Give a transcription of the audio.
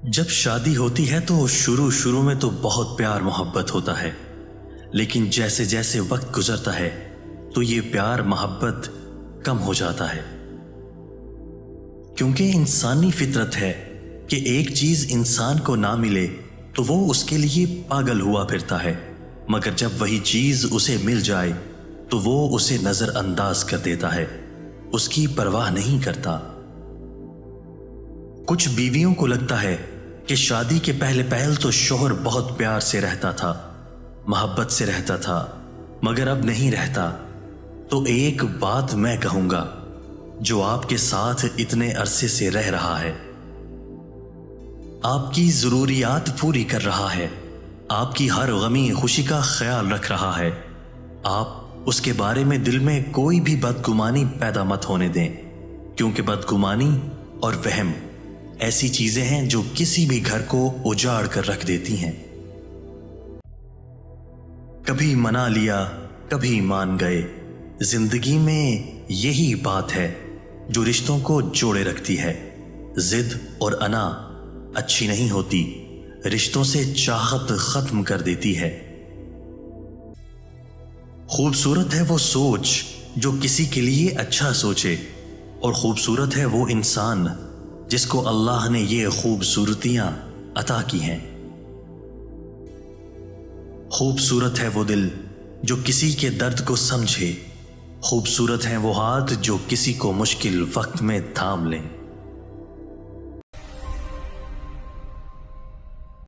جب شادی ہوتی ہے تو شروع میں تو بہت پیار محبت ہوتا ہے، لیکن جیسے جیسے وقت گزرتا ہے تو یہ پیار محبت کم ہو جاتا ہے، کیونکہ انسانی فطرت ہے کہ ایک چیز انسان کو نہ ملے تو وہ اس کے لیے پاگل ہوا پھرتا ہے، مگر جب وہی چیز اسے مل جائے تو وہ اسے نظر انداز کر دیتا ہے، اس کی پرواہ نہیں کرتا۔ کچھ بیویوں کو لگتا ہے کہ شادی کے پہل تو شوہر بہت پیار سے رہتا تھا، محبت سے رہتا تھا، مگر اب نہیں رہتا۔ تو ایک بات میں کہوں گا، جو آپ کے ساتھ اتنے عرصے سے رہ رہا ہے، آپ کی ضروریات پوری کر رہا ہے، آپ کی ہر غمی خوشی کا خیال رکھ رہا ہے، آپ اس کے بارے میں دل میں کوئی بھی بدگمانی پیدا مت ہونے دیں، کیونکہ بدگمانی اور وہم ایسی چیزیں ہیں جو کسی بھی گھر کو اجاڑ کر رکھ دیتی ہیں۔ کبھی منا لیا کبھی مان گئے، زندگی میں یہی بات ہے جو رشتوں کو جوڑے رکھتی ہے۔ ضد اور انا اچھی نہیں ہوتی، رشتوں سے چاہت ختم کر دیتی ہے۔ خوبصورت ہے وہ سوچ جو کسی کے لیے اچھا سوچے، اور خوبصورت ہے وہ انسان جس کو اللہ نے یہ خوبصورتیاں عطا کی ہیں۔ خوبصورت ہے وہ دل جو کسی کے درد کو سمجھے، خوبصورت ہیں وہ ہاتھ جو کسی کو مشکل وقت میں تھام لیں۔